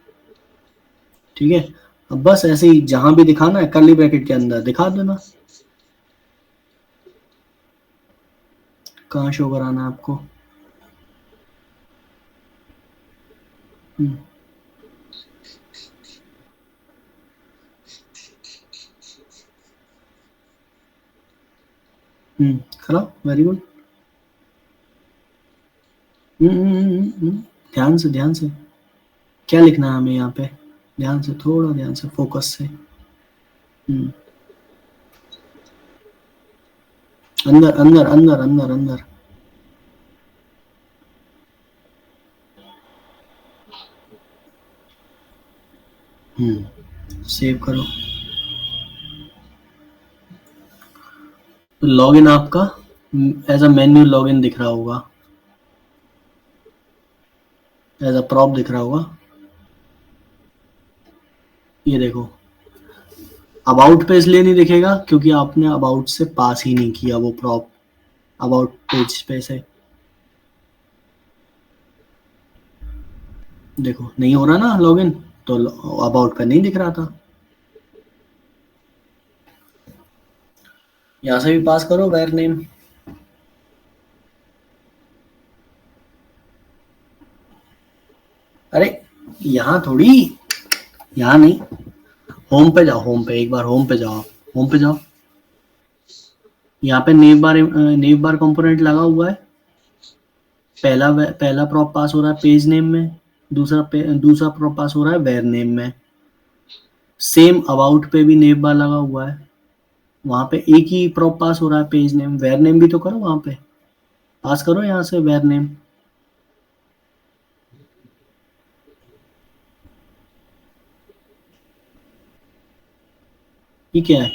ठीक है। अब बस ऐसे ही जहां भी दिखाना है कर्ली ब्रैकेट के अंदर दिखा देना। कहाँ शो कराना है आपको? खरा, वेरी गुड। ध्यान से क्या लिखना है हमें यहाँ पे, ध्यान से, थोड़ा ध्यान से, फोकस से। अंदर। सेव करो। तो लॉगिन आपका एज अ मेन्यू लॉगिन दिख रहा होगा, एज अ प्रॉप दिख रहा होगा, ये देखो। अबाउट पे इसलिए नहीं दिखेगा क्योंकि आपने अबाउट से पास ही नहीं किया वो प्रॉप, अबाउट पेज पे से। देखो नहीं हो रहा ना लॉगिन, तो अबाउट पे नहीं दिख रहा था। यहां से भी पास करो वेर नेम। अरे यहाँ थोड़ी, यहाँ नहीं, होम पे जाओ, होम पे, एक बार होम पे जाओ। यहाँ पे नेम बार कंपोनेंट लगा हुआ है। पहला प्रॉप पास हो रहा है पेज नेम में, दूसरा प्रॉप पास हो रहा है वेर नेम में। सेम अबाउट पे भी नेम बार लगा हुआ है, वहां पे एक ही प्रॉप पास हो रहा है पेज नेम, वेर नेम भी तो करो, वहां पे पास करो यहाँ से वेर नेम। ये क्या है?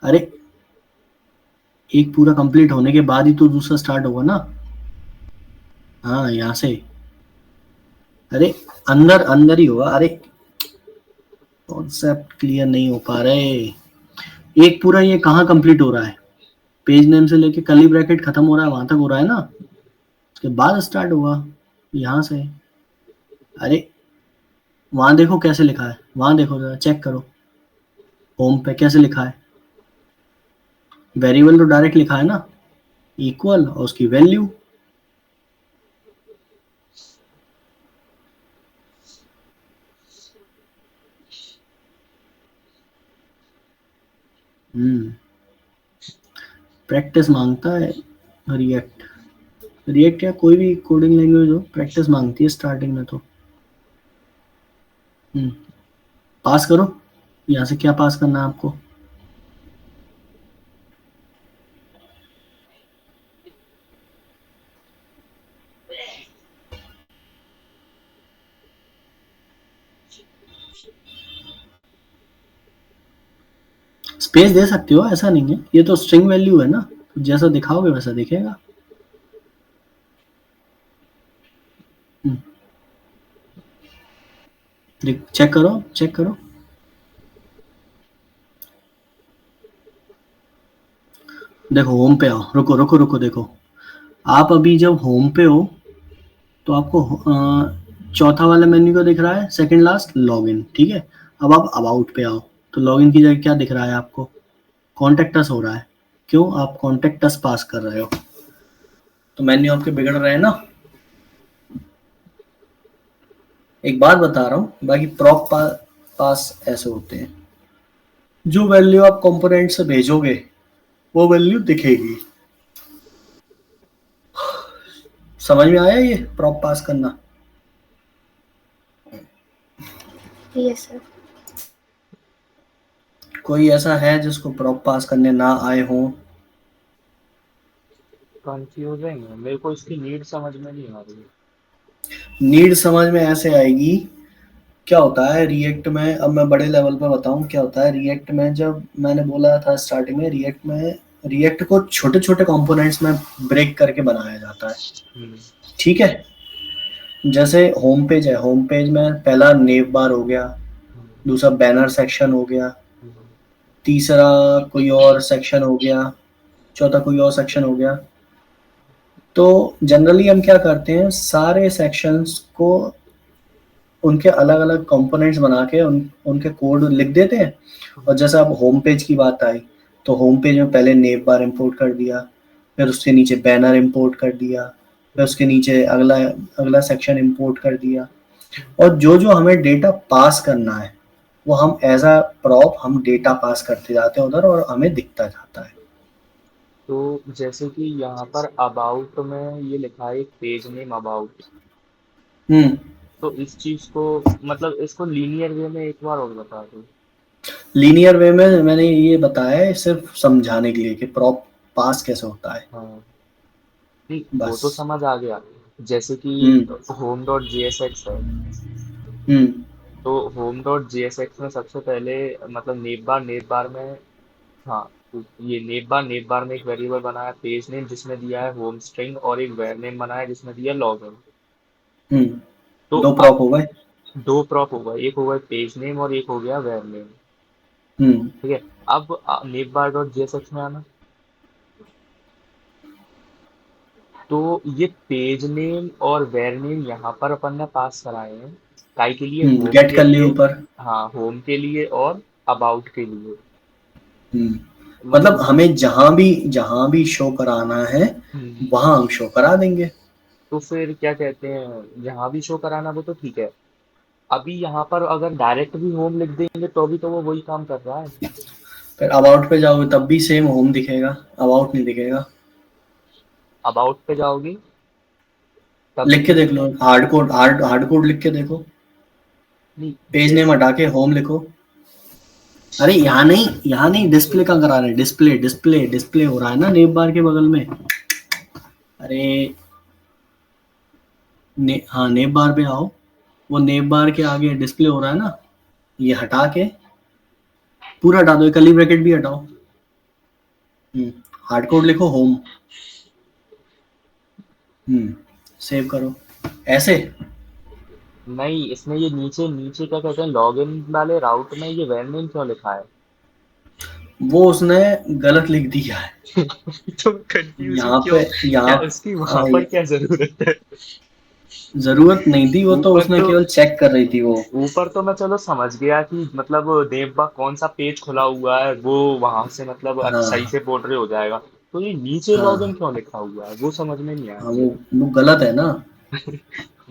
अरे एक पूरा कंप्लीट होने के बाद ही तो दूसरा स्टार्ट होगा ना। हाँ यहाँ से, अरे अंदर ही होगा। अरे कॉन्सेप्ट क्लियर नहीं हो पा रहे। एक पूरा ये कहाँ कंप्लीट हो रहा है, पेज नेम से लेके कर्ली ब्रैकेट खत्म हो रहा है वहां तक हो रहा है ना, उसके बाद स्टार्ट होगा यहाँ से। अरे वहां देखो कैसे लिखा है, वहां देखो जरा, चेक करो होम पे कैसे लिखा है। वेरिएबल तो डायरेक्ट लिखा है ना, इक्वल और उसकी वैल्यू। प्रैक्टिस मांगता है रिएक्ट या कोई भी कोडिंग लैंग्वेज हो, प्रैक्टिस मांगती है स्टार्टिंग में तो। पास करो, यहाँ से क्या पास करना है आपको। स्पेस दे सकते हो, ऐसा नहीं है, ये तो स्ट्रिंग वैल्यू है ना, तो जैसा दिखाओगे वैसा दिखेगा। चेक करो। देखो होम पे आओ, रुको रुको रुको, देखो आप अभी जब होम पे हो तो आपको चौथा वाला मेन्यू का दिख रहा है, सेकंड लास्ट लॉगिन, ठीक है। अब आप अबाउट पे आओ तो लॉगिन की जगह क्या दिख रहा है आपको, कॉन्टेक्ट अस हो रहा है। क्यों, आप कॉन्टेक्ट अस पास कर रहे हो, तो मेन्यू आपके बिगड़ रहे हैं ना। एक बात बता रहा हूँ, बाकी प्रॉप पास ऐसे होते हैं, जो वैल्यू आप कंपोनेंट से भेजोगे वो वैल्यू दिखेगी। समझ में आया ये प्रॉप पास करना? Yes sir. कोई ऐसा है जिसको प्रॉप पास करने ना आए हो? कंफ्यूजिंग है, मेरे को इसकी नीड समझ में नहीं आ रही। नीड समझ में ऐसे आएगी, क्या होता है रिएक्ट में, अब मैं बड़े लेवल पे बताऊं क्या होता है रिएक्ट में। जब मैंने बोला था स्टार्टिंग में, रिएक्ट को छोटे छोटे कंपोनेंट्स में ब्रेक करके बनाया जाता है, ठीक है। जैसे होम पेज है, होम पेज में पहला नेव बार हो गया, दूसरा बैनर सेक्शन हो गया, तीसरा कोई और सेक्शन हो गया, चौथा कोई और सेक्शन हो गया। तो जनरली हम क्या करते हैं, सारे सेक्शंस को उनके अलग अलग कंपोनेंट्स बना के उनके कोड लिख देते हैं। और जैसे अब होम पेज की बात आई तो होम पेज में पहले नेव बार इंपोर्ट कर दिया, फिर उसके नीचे बैनर इंपोर्ट कर दिया, फिर उसके नीचे अगला सेक्शन इंपोर्ट कर दिया। और जो जो हमें डेटा पास करना है वो हम एज अ प्रॉप हम डेटा पास करते जाते हैं उधर, और हमें दिखता जाता है। तो जैसे कि यहाँ पर अबाउट में ये लिखा है एक पेज नेम अबाउट, तो इस चीज को मतलब इसको लीनियर वे में एक बार और बता दो। लीनियर वे में मैंने ये बताया है सिर्फ समझाने के लिए कि प्रॉप पास कैसे होता है, हाँ नहीं, वो बस। तो समझ आ गया। जैसे कि home dot G S x है, हम्म तो home dot G S X में सबसे पहले मतलब नेव बार में, हाँ, तो ये नेव बार में एक वेरिएबल बनाया पेज नेम जिसमें दिया है होम स्ट्रिंग, और एक वेर नेम बनाया जिसमें दिया लॉगिन। तो दो अब प्रॉप हो गए। दो प्रॉप हो गए, एक हो गया पेज नेम और एक हो गया वेर नेम, हम्म ठीक है। अब navbar dot G S X में आना, तो ये पेज नेम और वेर नेम यहाँ पर अपन ने पास कराए हैं काय के लिए, होम गेट के कर लिए लिए, ऊपर। हाँ होम के लिए और अबाउट के लिए। मतलब मतलब हमें जहां भी शो कराना है वहां हम शो करा देंगे। तो फिर क्या कहते हैं, जहाँ भी शो कराना वो तो ठीक है। अभी यहाँ पर अगर डायरेक्ट भी होम लिख देंगे तो भी तो वो वही काम कर रहा है। फिर अबाउट पे जाओगे तब भी सेम होम दिखेगा, अबाउट नहीं दिखेगा। अबाउट पे जाओगी तब भी लिख के क्या देख लो, दिखेगा? हार्ड कोड लिख के देखो, नहीं पेज नेम जैसे हटा के होम लिखो। अरे यहाँ नहीं, यहाँ नहीं, डिस्प्ले का करा रहे हैं, डिस्प्ले हो रहा है ना नेम बार के बगल में। अरे हाँ नेम बार पे आओ, वो नेम बार के आगे डिस्प्ले हो रहा है ना, ये हटा के पूरा हटा दो, ये कर्ली ब्रैकेट भी हटाओ। हार्ड कोड लिखो होम, सेव करो ऐसे। नहीं, इसमें ये नीचे नीचे क्या कहते हैं लॉगिन वाले राउट में ये वेर नेम क्यों लिखा है? वो उसने गलत लिख दिया है। तो कंफ्यूजिंग यहाँ क्यों, पे क्या यहाँ उसकी वहां पर क्या जरूरत है? जरूरत नहीं थी, वो तो ऊपर उसने तो केवल चेक कर रही थी वो। ऊपर तो मैं चलो समझ गया कि मतलब देवबा कौन सा पेज खुला हुआ है वो वहां से मतलब सही हाँ से पोर्ट्रे हो जाएगा। तो ये नीचे लॉगिन हाँ क्यों लिखा हुआ है वो समझ में नहीं आया हाँ, मुझे। वो गलत है ना।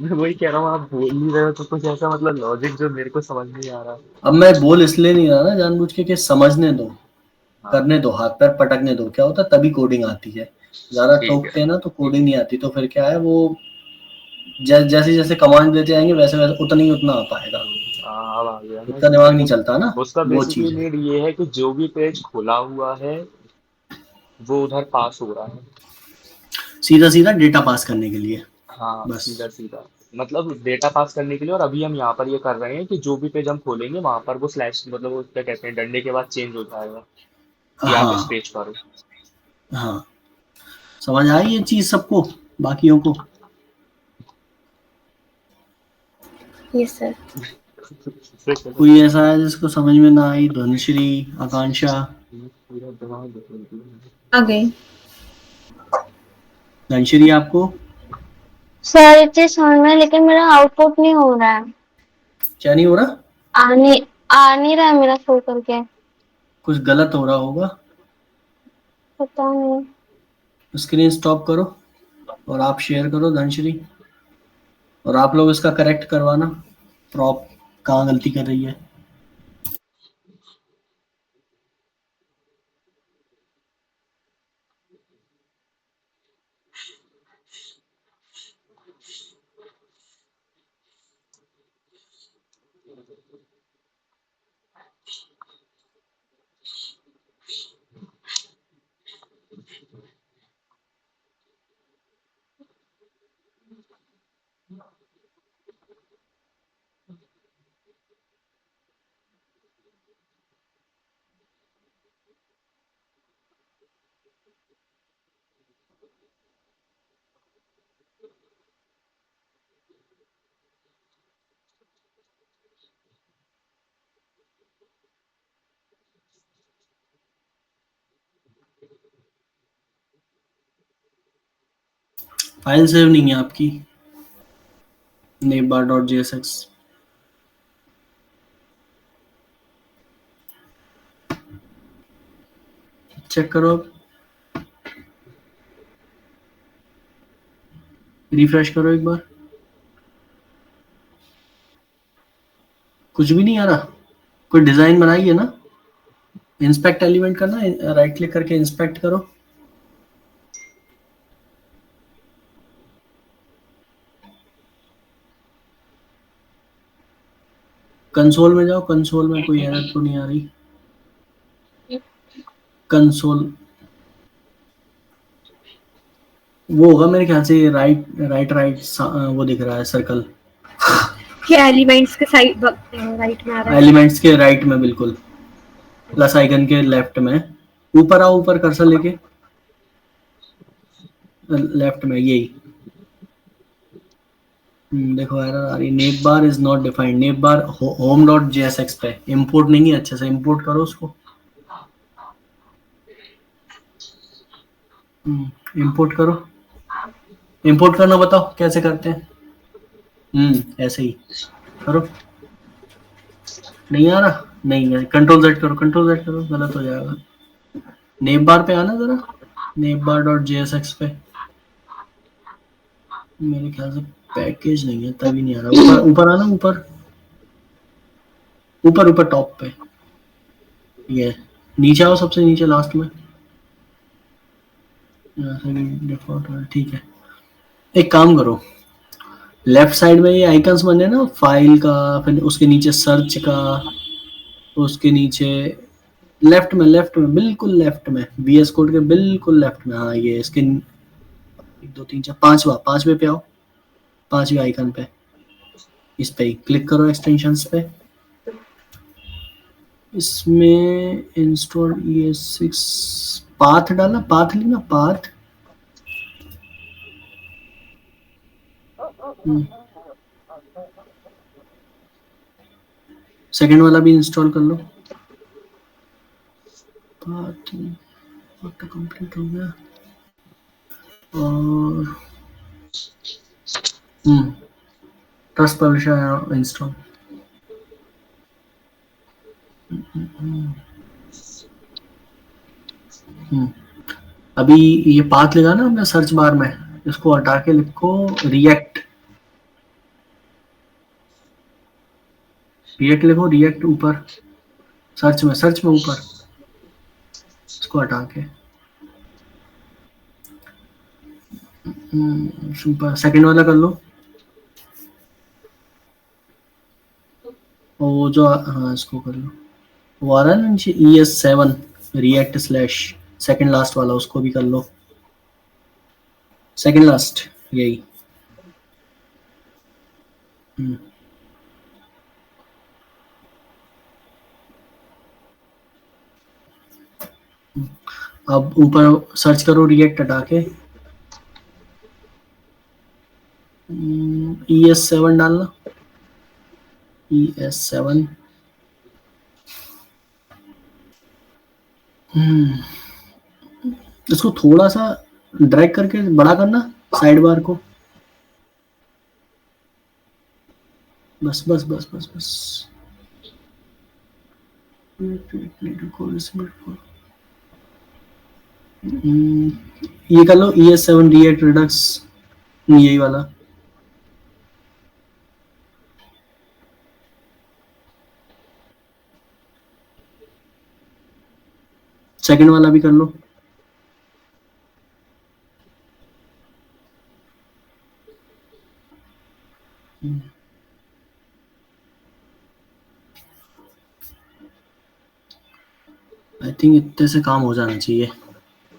मैं वही कह रहा हूँ, आप बोल नहीं रहे हो तो कुछ ऐसा मतलब लॉजिक जो मेरे को समझ नहीं आ रहा। अब मैं बोल इसलिए नहीं रहा ना जानबूझ के कि समझने दो, हाँ करने दो, हाथ पैर पटकने दो, क्या होता है तभी कोडिंग आती है। ज्यादा ठीक है। टोकते हैं ना तो कोडिंग नहीं आती, तो फिर क्या है वो जैसे जैसे कमांड देते जाएंगे वैसे वैसे उतना आ पाएगा, हाँ अब आ गया मैं उतना कि दिमाग नहीं मतलब चलता ना। उसका वो बेसिकली चीज है, नीड ये है कि जो भी पेज खुला हुआ है वो उधर पास हो रहा है। सीधा सीधा डेटा पास करने के लिए, हाँ बस। सीधा सीधा मतलब डेटा पास करने के लिए। और अभी हम यहाँ पर ये कर रहे हैं कि जो भी पेज हम खोलेंगे वहां पर वो स्लैश मतलब वो क्या कहते हैं डंडे के बाद चेंज हो जाएगा कि आप इस हाँ पेज पर हो। हाँ, समझ आई ये चीज सबको, बाकियों को? Yes sir. कोई ऐसा है जिसको समझ में ना आई? धनश्री, आकांक्षा? पूरा दिमाग बदल दिया। आ गई। धनश्री आपको सारी चीज समझ में, लेकिन मेरा आउटपुट नहीं हो रहा है। क्या नहीं हो रहा? आ नहीं रहा है मेरा शो करके। कुछ गलत हो रहा होगा। पता नहीं। स्क्रीन स्टॉप करो और आप शेयर करो धनश्री, और आप लोग इसका करेक्ट करवाना, प्रॉप कहाँ गलती कर रही है। फाइल सेव नहीं है आपकी, navbar.jsx। चेक करो, रिफ्रेश करो एक बार। कुछ भी नहीं आ रहा। कोई डिजाइन बनाई है ना? इंस्पेक्ट एलिमेंट करना, राइट क्लिक करके इंस्पेक्ट करो। कंसोल में जाओ, कंसोल में कोई एरर तो नहीं आ रही? कंसोल वो होगा मेरे ख्याल से, राइट राइट राइट वो दिख रहा है सर्कल। क्या एलिमेंट्स के साइड राइट में आ रहा है? एलिमेंट्स के राइट में बिल्कुल, प्लस आइकन के लेफ्ट में। ऊपर आओ, ऊपर कर्सर लेके, लेफ्ट में यही। देखो एरर आ रही, navbar is not defined. Navbar home dot JSX पे इंपोर्ट नहीं है, अच्छे से इंपोर्ट करो उसको। इंपोर्ट करो। इंपोर्ट करना बताओ कैसे करते हैं? ऐसे ही करो। नहीं आ रहा? नहीं है, कंट्रोल जेड करो, कंट्रोल जेड करो, गलत हो जाएगा। नेप बार पे आना जरा, नेप बार डॉट जेएसएक्स पे। मेरे ख्याल से पैकेज नहीं है तभी नहीं आ रहा। ऊपर ऊपर आना, ऊपर ऊपर ऊपर टॉप पे। ये नीचे आओ, सबसे नीचे लास्ट में। डिफॉल्ट ठीक है। एक काम करो, लेफ्ट साइड में ये आइकन्स बने ना, फाइल का, फिर उसके नीचे सर्च का, उसके नीचे लेफ्ट में बिल्कुल लेफ्ट में, वीएस कोड के बिल्कुल लेफ्ट में। हाँ ये इसके 1 2 3 4 पांचवे पे आओ, पांचवे आइकन पे, इस पे ही क्लिक करो, एक्सटेंशंस पे। इसमें इंस्टॉल ES6 पाथ डालना, पाथ लेना, पाथ। सेकंड वाला भी इंस्टॉल कर लो। पाथ कंप्लीट हो गया। और ट्रस्ट पब्लिशर इंस्टॉल। अभी ये पाथ लगा ना हमने सर्च बार में, इसको हटा के लिखो रिएक्ट। रिएक्ट लिखो, रिएक्ट ऊपर सर्च में ऊपर, इसको हटा के सुपर सेकंड वाला कर लो। और वो जो हाँ इसको कर लो, वो आ रहा है ना नीचे ES7 react slash, second last वाला, उसको भी कर लो। सेकंड लास्ट यही। अब ऊपर सर्च करो रिएक्ट हटा के, ES7 डालना, ES7। इसको थोड़ा सा ड्रैग करके बड़ा करना साइड बार को, बस बस बस बस बस। ये कर लो ES7 D8 रिडक्स, यही वाला। सेकंड वाला भी कर लो। आई थिंक इतने से काम हो जाना चाहिए।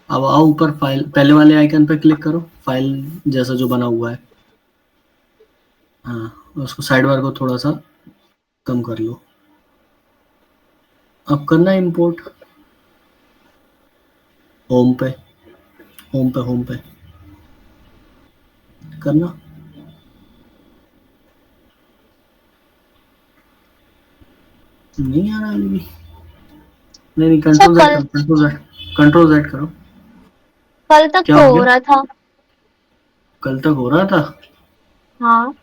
अब आओ ऊपर, फाइल पहले वाले आइकन पर क्लिक करो, फाइल जैसा जो बना हुआ है। हाँ, उसको साइड बार को थोड़ा सा कम कर लो। अब करना इंपोर्ट, होम पे होम पे होम पे करना। नहीं आ रहा अभी भी। नहीं, कंट्रोल Z करो, कंट्रोल Z करो। कल तक क्या तो हो हो गया? रहा था। कल तक हो रहा था। हाँ,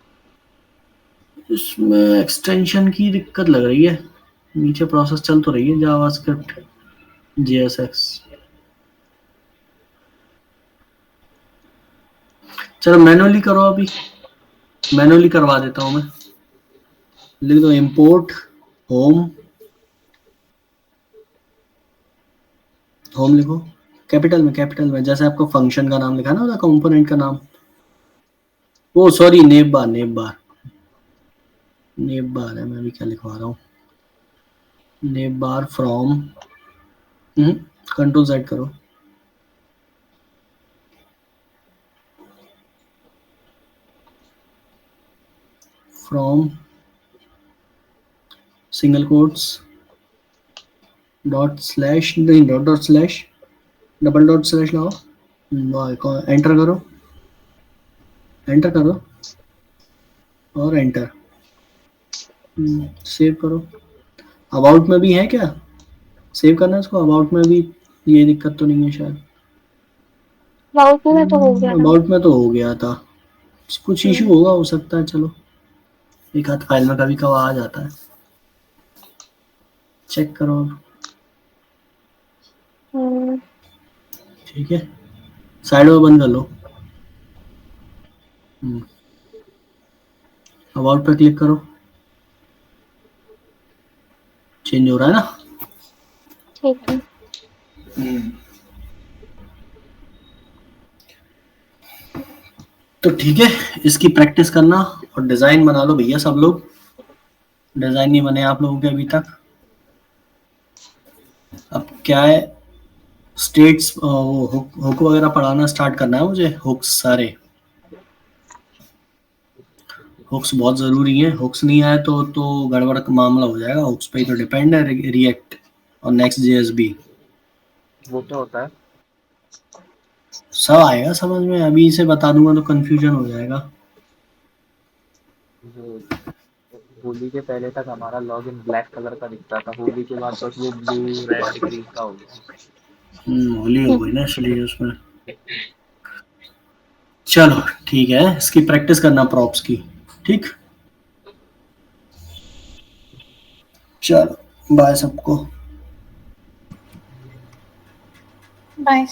इसमें एक्सटेंशन की दिक्कत लग रही है। नीचे प्रोसेस चल तो रही है जावास्क्रिप्ट JSX। चलो मैनुअली करो, अभी मैनुअली करवा देता हूँ मैं। लिख दो इंपोर्ट होम, होम लिखो कैपिटल में जैसे आपको फंक्शन का नाम लिखा ना, उसका कंपोनेंट का नाम। ओ सॉरी, नेब बार है, मैं भी क्या लिखवा रहा हूँ। Navbar from, control Z करो। From single quotes dot slash, नहीं dot slash, double dot slash लगाओ, एंटर करो और एंटर। सेव करो। अबाउट में भी है क्या? सेव करना है इसको। अबाउट में भी ये दिक्कत तो नहीं है शायद। अबाउट में तो हो गया था। अबाउट में तो हो गया था, कुछ इशू होगा, हो सकता है। चलो एक आध फाइल में कभी कभी आ जाता है, चेक करो। ठीक है, साइड में बंद कर लो। अबाउट पर क्लिक करो, चेंज हो रहा है ना। ठीक है। तो ठीक है, इसकी प्रैक्टिस करना और डिजाइन बना लो भैया सब लोग। डिजाइन नहीं बने आप लोगों के अभी तक। अब क्या है, स्टेट्स हुक वगैरह पढ़ाना स्टार्ट करना है मुझे। हुक्स सारे हुक्स बहुत जरूरी है। हुक्स नहीं आए तो गड़बड़ का मामला हो जाएगा। हुक्स पे ही तो डिपेंड है रिएक्ट और नेक्स्ट JS भी। वो क्या होता है? सब आएगा समझ में, अभी इसे बता दूंगा तो कंफ्यूजन हो जाएगा। वो होली के पहले तक हमारा लॉगिन ब्लैक कलर का दिखता था, होली के बाद बस वो ब्लू रेड ग्रीन का हो गया। होली हो गई ना इसलिए उसमें। चलो ठीक है, इसकी प्रैक्टिस करना प्रॉप्स की। ठीक, चलो बाय सबको। बाय।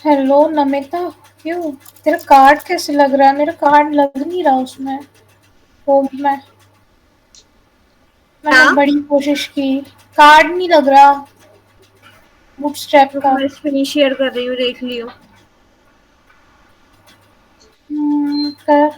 हेलो नमिता, क्यों तेरा कार्ड कैसे लग रहा है? मेरा कार्ड लग नहीं रहा उसमें, होम में। मैंने बड़ी कोशिश की, कार्ड नहीं लग रहा बूटस्ट्रैप का। मैं स्क्रीन शेयर कर रही हूँ, देख लियो। कर